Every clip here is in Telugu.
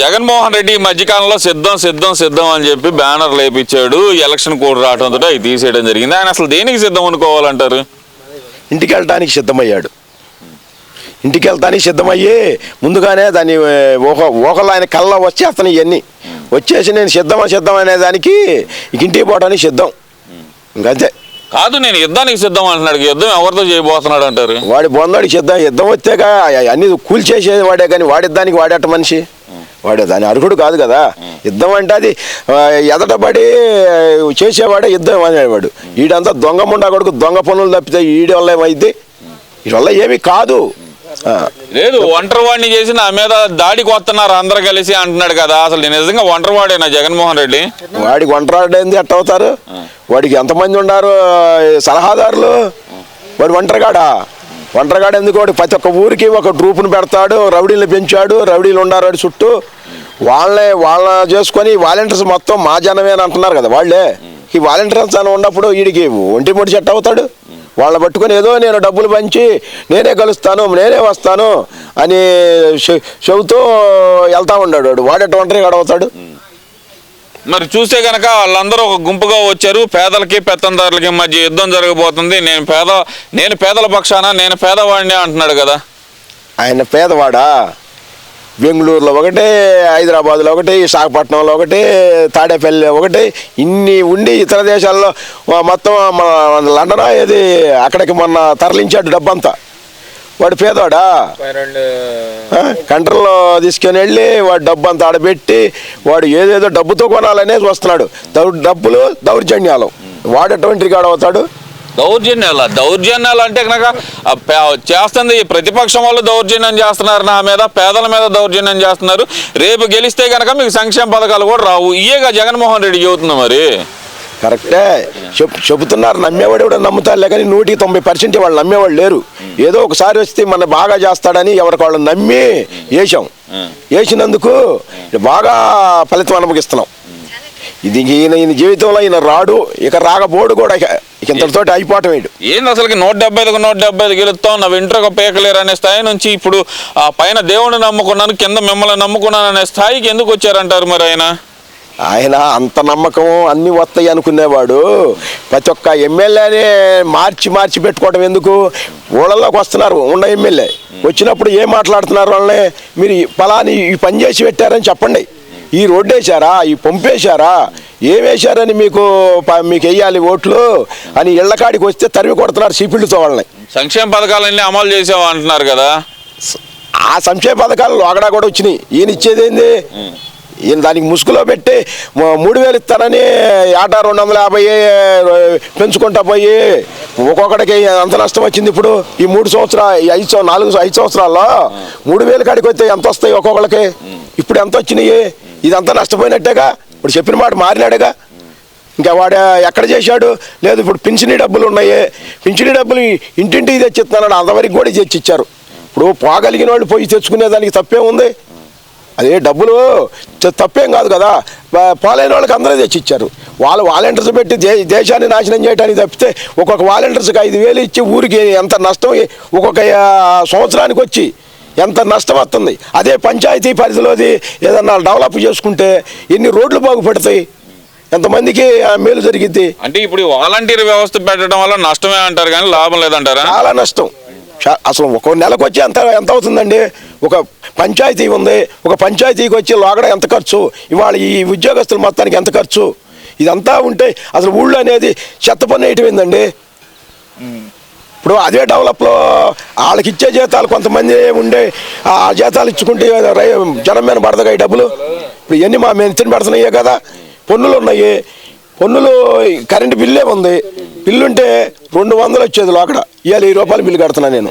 జగన్మోహన్ రెడ్డి ఈ మధ్యకాలంలో సిద్ధం సిద్ధం సిద్ధం అని చెప్పి బ్యానర్ లేపించాడు. ఎలక్షన్ కోడ్ రావడంతో అవి తీసేయడం జరిగింది. ఆయన అసలు దేనికి సిద్ధం అనుకోవాలంటారు? ఇంటికి వెళ్ళడానికి సిద్ధమయ్యాడు. ఇంటికి వెళ్తానికి సిద్ధమయ్యి ముందుగానే దాన్ని ఒకళ్ళు ఆయన కళ్ళ వచ్చేస్తాను ఇవన్నీ వచ్చేసి నేను సిద్ధం అనేదానికి ఇంటికి పోవడానికి సిద్ధం. ఇంకంతే కాదు, నేను యుద్ధానికి సిద్ధం అంటున్నాడు. యుద్ధం ఎవరితో చేయబోతున్నాడు అంటారు? వాడి బొందాడికి యుద్ధం వచ్చాక అన్ని కూల్చేసేది వాడే, కానీ వాడిద్దానికి వాడేట మనిషి వాడే దాని అర్హుడు కాదు కదా. యుద్ధం అంటే అది ఎదటబడి చేసేవాడే యుద్ధం అనేవాడు. ఈడంతా దొంగ ముండా కొడుకు దొంగ పనులు తప్పితే ఈడి వల్ల ఏమైంది? వీడి వల్ల ఏమీ కాదు. లేదు, ఒంటరివాడిని చేసి నా మీద దాడికి వస్తున్నారు అందరు కలిసి అంటున్నాడు కదా. అసలు నిజంగా ఒంటరివాడేనా జగన్మోహన్ రెడ్డి? వాడికి ఒంటరివాడేంది ఎట్ట అవుతారు? వాడికి ఎంతమంది ఉన్నారు సలహాదారులు? వాడు ఒంటరిగాడు ఎందుకు? వాడు ప్రతి ఒక్క ఊరికి ఒక గ్రూపును పెడతాడు, రౌడీలు పెంచాడు, రౌడీలు ఉండారు వాడి చుట్టూ. వాళ్ళ చేసుకొని వాలంటీర్స్ మొత్తం మా జనమేని అంటున్నారు కదా వాళ్ళే. ఈ వాలంటీర్స్ అని ఉన్నప్పుడు వీడికి ఒంటి ముడి చెట్టు అవుతాడు. వాళ్ళని పట్టుకొని ఏదో నేను డబ్బులు పంచి నేనే కలుస్తాను నేనే వస్తాను అని చెబుతూ వెళ్తా ఉన్నాడు. వాడేట ఒంటరిగా అవుతాడు. మరి చూస్తే కనుక వాళ్ళందరూ ఒక గుంపుగా వచ్చారు. పేదలకి పెత్తందారులకి మధ్య యుద్ధం జరగబోతుంది. నేను పేదల పక్షాన నేను పేదవాడిని అంటున్నాడు కదా. ఆయన పేదవాడా? బెంగళూరులో ఒకటి, హైదరాబాద్లో ఒకటి, విశాఖపట్నంలో ఒకటి, తాడేపల్లి ఒకటి, ఇన్ని ఉండి ఇతర దేశాల్లో మొత్తం లండన్ ఏది అక్కడికి మొన్న తరలించాడు డబ్బంతా. వాడు పేదవాడా? కంట్రీలో తీసుకొని వెళ్ళి వాడు డబ్బు అంతా ఆడబెట్టి వాడు ఏదేదో డబ్బుతో కొనాలనేది వస్తున్నాడు. దౌర్జన్యాలు వాడేటువంటి కాడ అవుతాడు. దౌర్జన్యాలు అంటే కనుక చేస్తుంది ప్రతిపక్షం వాళ్ళు దౌర్జన్యం చేస్తున్నారు నా మీద, పేదల మీద దౌర్జన్యం చేస్తున్నారు. రేపు గెలిస్తే కనుక మీకు సంక్షేమ పథకాలు కూడా రావు. ఇయేగా జగన్మోహన్ రెడ్డి చెబుతున్నా. మరి కరెక్టే చెబుతున్నారు. నమ్మేవాడు కూడా నమ్ముతారులే, కానీ 190% వాళ్ళు నమ్మేవాళ్ళు లేరు. ఏదో ఒకసారి వస్తే మన బాగా చేస్తాడని ఎవరికి వాళ్ళు నమ్మి వేసినందుకు బాగా ఫలితం అనుభవిస్తున్నాం. ఇది ఈయన జీవితంలో ఈయన రాడు, ఇక రాకపోడు కూడా. ఇంతటితో అయిపోవటం ఏంటి? ఏంది అసలుకి 175 గెలుస్తాం నా వెంట్రుక పేకలేరు అనే స్థాయి నుంచి ఇప్పుడు ఆ పైన దేవుడిని నమ్ముకున్నాను, కింద మిమ్మల్ని నమ్ముకున్నాను అనే స్థాయికి ఎందుకు వచ్చారంటారు? మరి ఆయన అంత నమ్మకం అన్నీ వస్తాయి అనుకునేవాడు. ప్రతి ఒక్క ఎమ్మెల్యేనే మార్చి పెట్టుకోవడం ఎందుకు? ఊళ్ళలోకి వస్తున్నారు ఉన్న ఎమ్మెల్యే వచ్చినప్పుడు ఏం మాట్లాడుతున్నారు వాళ్ళని? మీరు ఫలాని ఈ పని చేసి పెట్టారని చెప్పండి. ఈ రోడ్డు వేసారా, ఈ పంపేశారా, ఏం వేశారని మీకు వేయాలి ఓట్లు అని ఇళ్లకాడికి వస్తే తరిమి కొడుతున్నారు సీపీలతో వాళ్ళని. సంక్షేమ పథకాలన్నీ అమలు చేసావు అంటున్నారు కదా. ఆ సంక్షేమ పథకాలు అగడా కూడా వచ్చినాయి. ఈయన ఇచ్చేది ఏంది? ఈయన దానికి ముసుగులో పెట్టి 3000 ఇస్తానని ఏటా 250 పెంచుకుంటా పోయి ఒక్కొక్కడికి అంత నష్టం వచ్చింది. ఇప్పుడు ఈ 5 సంవత్సరాల్లో 3000 కాడికి వస్తే ఎంత వస్తాయి ఒక్కొక్కడికి? ఇప్పుడు ఎంత వచ్చినాయి? ఇదంతా నష్టపోయినట్టేగా. ఇప్పుడు చెప్పిన మాట మారినాడుగా. ఇంకా వాడు ఎక్కడ చేశాడు? లేదు, ఇప్పుడు పింఛనీ డబ్బులు ఉన్నాయి. పింఛనీ డబ్బులు ఇంటింటికి తెచ్చిస్తున్నాడు. అంతవరకు కూడా తెచ్చిచ్చారు. ఇప్పుడు పోగలిగిన వాళ్ళు పోయి తెచ్చుకునేదానికి తప్పేం ఉంది? అదే డబ్బులు తప్పేం కాదు కదా. పోలేని వాళ్ళకి అందరూ తెచ్చిచ్చారు. వాళ్ళు వాలంటీర్స్ పెట్టి దేశాన్ని నాశనం చేయడానికి తప్పితే ఒక్కొక్క వాలంటీర్స్కి 5000 ఇచ్చి ఊరికి ఎంత నష్టం ఒక్కొక్క సంవత్సరానికి వచ్చి ఎంత నష్టం వస్తుంది. అదే పంచాయతీ పరిధిలోది ఏదన్నా డెవలప్ చేసుకుంటే ఎన్ని రోడ్లు బాగుపడతాయి, ఎంతమందికి మేలు జరిగిద్ది. అంటే ఇప్పుడు వాలంటీర్ వ్యవస్థ పెట్టడం వల్ల నష్టమే అంటారు కానీ లాభం లేదంటారా? చాలా నష్టం. అసలు ఒక నెలకు వచ్చి ఎంత అవుతుందండి? ఒక పంచాయతీ ఉంది, ఒక పంచాయతీకి వచ్చి లోగడ ఎంత ఖర్చు, ఇవాళ ఈ ఉద్యోగస్తులు మొత్తానికి ఎంత ఖర్చు, ఇదంతా ఉంటే అసలు ఊళ్ళో అనేది చెత్త పని వేయటం ఏందండి? ఇప్పుడు అదే డెవలప్లో వాళ్ళకి ఇచ్చే జీతాలు కొంతమంది ఉండే ఆ జీతాలు ఇచ్చుకుంటే జనం మీద పడదుగా ఈ డబ్బులు. ఇప్పుడు ఇవన్నీ మేము ఇచ్చిన పెడుతున్నాయే కదా. పన్నులు ఉన్నాయి, పన్నులు కరెంటు బిల్లే ఉంది. బిల్లుంటే 200 వచ్చేది లోకడ, ఇవాళ 1000 రూపాయలు బిల్లు కడుతున్నాను నేను.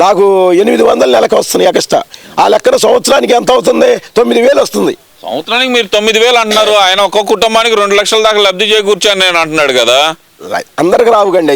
నాకు 800 నెలకు వస్తున్నాయి ఎక్స్ట్రా. ఆ లెక్కన సంవత్సరానికి ఎంత అవుతుంది? 9000 వస్తుంది. సంవత్సరానికి మీరు 9000 అంటున్నారు. ఆయన ఒక్కొక్క కుటుంబానికి 2 లక్షల దాకా లబ్ధి చేకూర్చాను నేను అంటున్నాడు కదా. అందరికి రావుగండి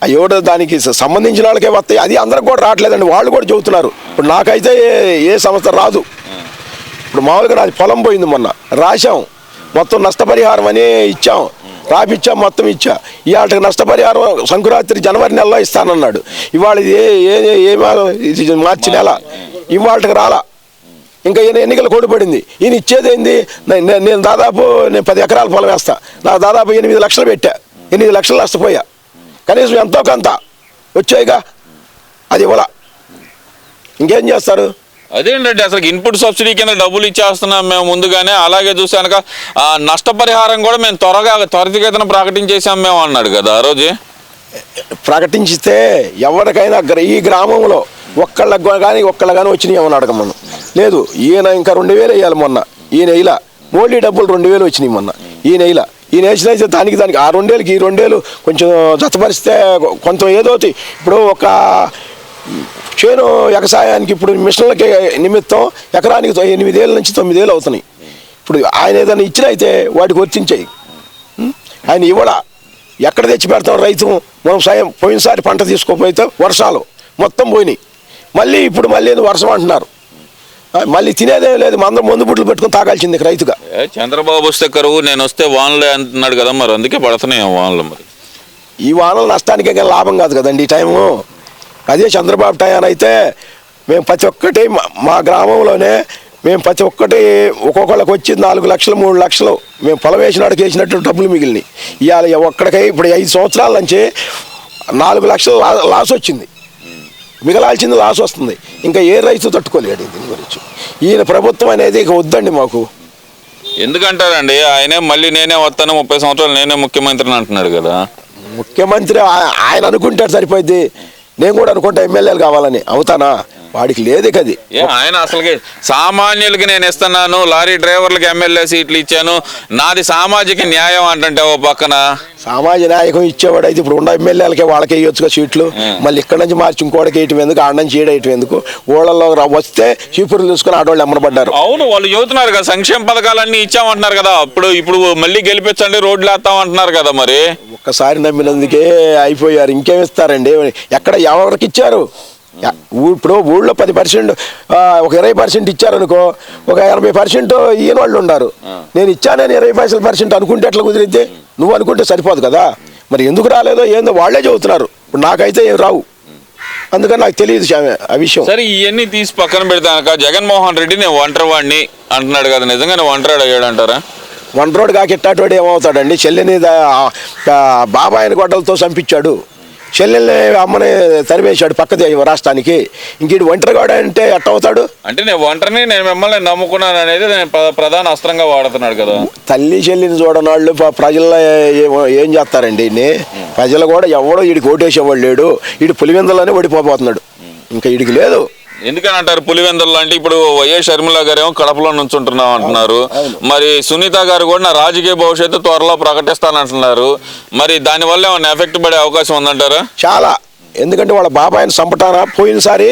అయ్యో దానికి సంబంధించిన వాళ్ళకే వస్తాయి. అది అందరికి కూడా రావట్లేదండి. వాళ్ళు కూడా చెబుతున్నారు. ఇప్పుడు నాకైతే ఏ సంస్థ రాదు. ఇప్పుడు మామూలుగా నాది పొలం పోయింది, మొన్న రాశాం, మొత్తం నష్టపరిహారం అని ఇచ్చాం, రాపిచ్చాం, మొత్తం ఇచ్చా. ఇవాళకి నష్టపరిహారం సంక్రాంతి జనవరి నెలలో ఇస్తానన్నాడు. ఇవాళ ఇది మార్చి నెల, ఇవాళకి రాలా. ఇంకా ఈయన ఎన్నికలు కోడిపడింది. ఈయన ఇచ్చేది ఏంది? నేను దాదాపు 10 ఎకరాల పొలం వేస్తా, నాకు దాదాపు 8 లక్షలు పెట్టా, 8 లక్షలు నష్టపోయా. కనీసం ఎంతో కొంత వచ్చాయిగా, అది ఇవ్వాల. ఇంకేం చేస్తారు? అదేంటంటే అసలు ఇన్పుట్ సబ్సిడీ కింద డబ్బులు ఇచ్చేస్తున్నాం మేము ముందుగానే. అలాగే చూస్తే కనుక నష్టపరిహారం కూడా మేము త్వరితగతిన ప్రకటించేసాం మేము అన్నాడు కదా ఆ రోజు. ప్రకటించితే ఎవరికైనా ఈ గ్రామంలో ఒక్కళ్ళకి కానీ వచ్చినాయి ఏమని అడగమను. లేదు, ఈయన ఇంకా 2000 వేయాలి మొన్న, ఈయన ఇలా మోడీ డబ్బులు 2000 వచ్చినాయి మొన్న, ఈయన ఇలా ఈయన వేసినైతే దానికి ఆ 2000కి ఈ 2000 కొంచెం జతపరిస్తే కొంత ఏదో. ఇప్పుడు ఒక చేను వ్యవసాయానికి ఇప్పుడు మిషన్లకి నిమిత్తం ఎకరానికి 8,000 నుంచి 9,000 అవుతున్నాయి. ఇప్పుడు ఆయన ఏదైనా ఇచ్చిన అయితే వాటికి వర్తించాయి. ఆయన ఇవ్వడా, ఎక్కడ తెచ్చి పెడతాం రైతు? మనం పోయినసారి పంట తీసుకోపోతే వర్షాలు మొత్తం పోయినాయి, మళ్ళీ ఇప్పుడు మళ్ళీ వర్షం అంటున్నారు, మళ్ళీ తినేదే లేదు. అందరం మందు బుడ్లు పెట్టుకుని తాగాల్సింది రైతుగా. చంద్రబాబు వస్తే కరువు, నేను వస్తే వానలే అంటున్నాడు కదా, మరి అందుకే పడుతున్నాయి వానలు. మరి ఈ వానలు నష్టానికే కానీ లాభం కాదు కదండి ఈ టైము. అదే చంద్రబాబు టైం అయితే మేము ప్రతి ఒక్కటి మా గ్రామంలోనే మేము ప్రతి ఒక్కటి ఒక్కొక్కళ్ళకి వచ్చింది 4 లక్షలు 3 లక్షలు మేము పొలం వేసినాడికి వేసినట్టు డబ్బులు మిగిలినాయి. ఇవాళ ఒక్కడికై ఇప్పుడు 5 సంవత్సరాల నుంచి 4 లక్షలు లాస్ వచ్చింది, మిగలాల్సింది లాస్ వస్తుంది. ఇంకా ఏ రైతు తట్టుకోలేడు దీని గురించి. ఈయన ప్రభుత్వం అనేది ఇక వద్దండి మాకు. ఎందుకంటారండి? ఆయనే మళ్ళీ నేనే వస్తాను 30 సంవత్సరాలు నేనే ముఖ్యమంత్రిని అంటున్నాడు కదా. ముఖ్యమంత్రి ఆయన అనుకుంటాడు సరిపోద్ది, నేను కూడా అనుకుంటా ఎమ్మెల్యేలు కావాలని. అవుతానా? వాడికి లేదు కది. ఆయన అసలుకి సామాన్యులకి నేను ఇస్తున్నాను, లారీ డ్రైవర్లకి ఎమ్మెల్యే సీట్లు ఇచ్చాను, నాది సామాజిక న్యాయం అంటే ఓ పక్కన సామాజిక న్యాయం ఇచ్చేవాడు అయితే ఇప్పుడు ఉన్న ఎమ్మెల్యేలకే వాళ్ళకే ఇవ్వచ్చుగా సీట్లు. మళ్ళీ ఇక్కడ నుంచి మార్చి ఇంకోటికి వేయటం ఎందుకు, ఆడ నుంచి వేయటం ఎందుకు? ఊళ్ళలో వస్తే చీపుర్లు చూసుకుని ఆడవాళ్ళు ఎమ్మడబడ్డారు. అవును, వాళ్ళు చెబుతున్నారు కదా సంక్షేమ పథకాలన్నీ ఇచ్చామంటున్నారు కదా. ఇప్పుడు మళ్ళీ గెలిపించండి, రోడ్లు వేస్తామంటున్నారు కదా. మరి ఒక్కసారి నమ్మినందుకే అయిపోయారు, ఇంకేమి ఇస్తారండి? ఎక్కడ ఎవరికి ఇచ్చారు? ఇప్పుడు ఊళ్ళో 10%, ఒక 20% ఇచ్చారనుకో, ఒక 80% ఈయన వాళ్ళు ఉన్నారు. నేను ఇచ్చానని 20% అనుకుంటే ఎట్లా కుదిరిద్ది? నువ్వు అనుకుంటే సరిపోదు కదా. మరి ఎందుకు రాలేదో ఏందో వాళ్ళే చెబుతున్నారు. ఇప్పుడు నాకైతే ఏం రావు, అందుకని నాకు తెలియదు ఆ విషయం. సరే, ఇవన్నీ తీసి పక్కన పెడతాక జగన్మోహన్ రెడ్డి నేను ఒంటరివాడిని అంటున్నాడు కదా, నిజంగానే ఒంటరాడు అయ్యాడు అంటారా? ఒంటరోడు కాకెట్టాటోడు ఏమవుతాడండి? చెల్లెని బాబాయిని గొడ్డలతో చంపించాడు, చెల్లెల్ని అమ్మని తరిమేశాడు పక్క రాష్ట్రానికి. ఇంక ఒంటరిగాడు అంటే ఎట్ట అవుతాడు? అంటే నేను ఒంటరిని, నేను మిమ్మల్ని నమ్ముకున్నాను అనేది ప్రధాన అస్త్రంగా వాడుతున్నాడు కదా. తల్లి చెల్లిని చూడనాళ్ళు ప్రజల్లో ఏం చేస్తారండి? ప్రజలు కూడా ఎవడో వీడికి ఓటేసేవాడు లేడు, వీడి పులివెందులోనే ఓడిపోతున్నాడు, ఇంకా వీడికి లేదు. ఎందుకని అంటారు పులివెందులు అంటే? ఇప్పుడు వైఎస్ షర్మిల గారు ఏమో కడపలో నుంచుంటున్నాం అంటున్నారు, మరి సునీత గారు కూడా నా రాజకీయ భవిష్యత్తు త్వరలో ప్రకటిస్తానంటున్నారు. మరి దానివల్ల ఏమైనా ఎఫెక్ట్ పడే అవకాశం ఉందంటారా? చాలా. ఎందుకంటే వాళ్ళ బాబాయిని చంపటానా పోయినసారి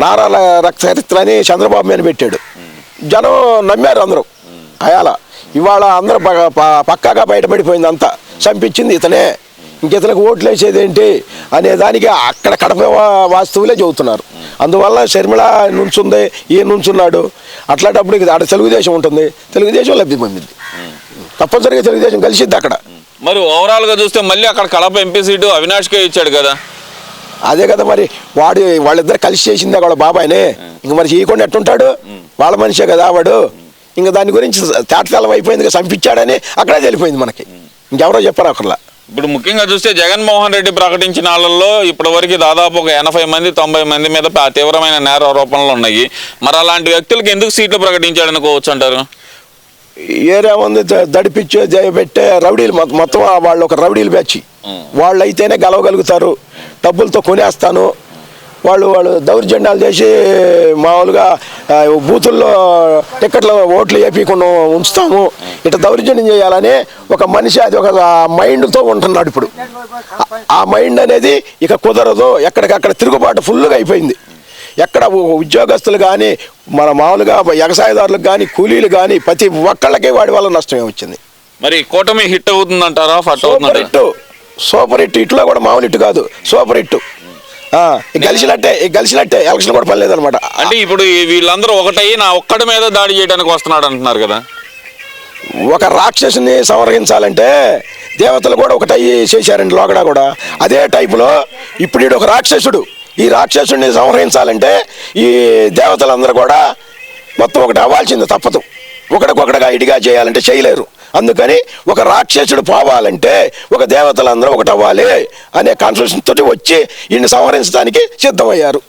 నారాల రక్తచరిత్ర అని చంద్రబాబు మీద పెట్టాడు, జనం నమ్మారు అందరూ. అయాల ఇవాళ అందరూ పక్కాగా బయటపడిపోయింది, అంతా చంపించింది ఇతనే, ఇంకితనికి ఓట్లు వేసేది ఏంటి అనే దానికి అక్కడ కడప వాస్తువులే చెబుతున్నారు. అందువల్ల షర్మిల నుంచుంది, ఈయన నుంచున్నాడు. అట్లాంటప్పుడు అక్కడ తెలుగుదేశం ఉంటుంది, తెలుగుదేశం లబ్ధి పొందింది, తప్పనిసరిగా తెలుగుదేశం కలిసిద్ది అక్కడ. మరి ఓవరాల్గా చూస్తే మళ్ళీ అక్కడ కడప ఎంపీ సీటు అవినాష్కే ఇచ్చాడు కదా. అదే కదా మరి, వాళ్ళిద్దరు కలిసి చేసిందే వాళ్ళ బాబాయినే, ఇంక మరి చేయకుండా ఎట్టుంటాడు? వాళ్ళ మనిషే కదా వాడు. ఇంకా దాని గురించి తేటతెల్లం అయిపోయింది, చంపించాడని అక్కడే తెలిపోయింది మనకి, ఇంకెవరో చెప్పారు అక్కర్లా. ఇప్పుడు ముఖ్యంగా చూస్తే జగన్మోహన్ రెడ్డి ప్రకటించిన వాళ్ళల్లో ఇప్పటి వరకు దాదాపు ఒక 80 మంది 90 మంది మీద తీవ్రమైన నేర ఆరోపణలు ఉన్నాయి. మరి అలాంటి వ్యక్తులకు ఎందుకు సీట్లు ప్రకటించాడనుకోవచ్చు అంటారు? ఏరియా ఉంది దడిపిచ్చే పెట్టే రౌడీలు మొత్తం వాళ్ళు ఒక రౌడీలు బ్యాచ్, వాళ్ళు అయితేనే గెలవగలుగుతారు, డబ్బులతో కొనేస్తాను, వాళ్ళు దౌర్జన్యాలు చేసి మామూలుగా బూతుల్లో టికెట్లు ఓట్లు వేయకుండా ఉంచుతాము, ఇట్లా దౌర్జన్యం చేయాలని ఒక మనిషి అది ఒక మైండ్తో ఉంటున్నాడు. ఇప్పుడు ఆ మైండ్ అనేది ఇక కుదరదు, ఎక్కడికక్కడ తిరుగుబాటు ఫుల్గా అయిపోయింది. ఎక్కడ ఉద్యోగస్తులు కానీ మన మామూలుగా వ్యవసాయదారులకు కానీ కూలీలు కానీ ప్రతి ఒక్కళ్ళకి వాడి వల్ల నష్టమే వచ్చింది. మరి కూటమి హిట్ అవుతుందంటారా? సూపర్ హిట్, ఇట్లో కూడా మామూలు హిట్ కాదు, సూపర్ హిట్. గెలిచినట్టే ఎలక్షన్ కూడా పర్లేదు అనమాట. అంటే ఇప్పుడు వీళ్ళందరూ ఒకటై నా ఒక్కడి మీద దాడి చేయడానికి వస్తున్నాడు అంటున్నారు కదా. ఒక రాక్షసుని సంహరించాలంటే దేవతలు కూడా ఒకటయ్యి చేశారండి లోగడా కూడా. అదే టైపులో ఇప్పుడు ఒక రాక్షసుడు, ఈ రాక్షసుడిని సంహరించాలంటే ఈ దేవతలందరూ కూడా మొత్తం ఒకటి అవ్వాల్సింది తప్పదు. ఒకడికొకటిగా ఇడిగా చేయాలంటే చేయలేరు. అందుకని ఒక రాక్షసుడు పోవాలంటే ఒక దేవతలందరూ ఒకటి అవ్వాలి అనే కాన్సెప్షన్ తోటి వచ్చి ఈయన్ని సంహరించడానికి సిద్ధమయ్యారు.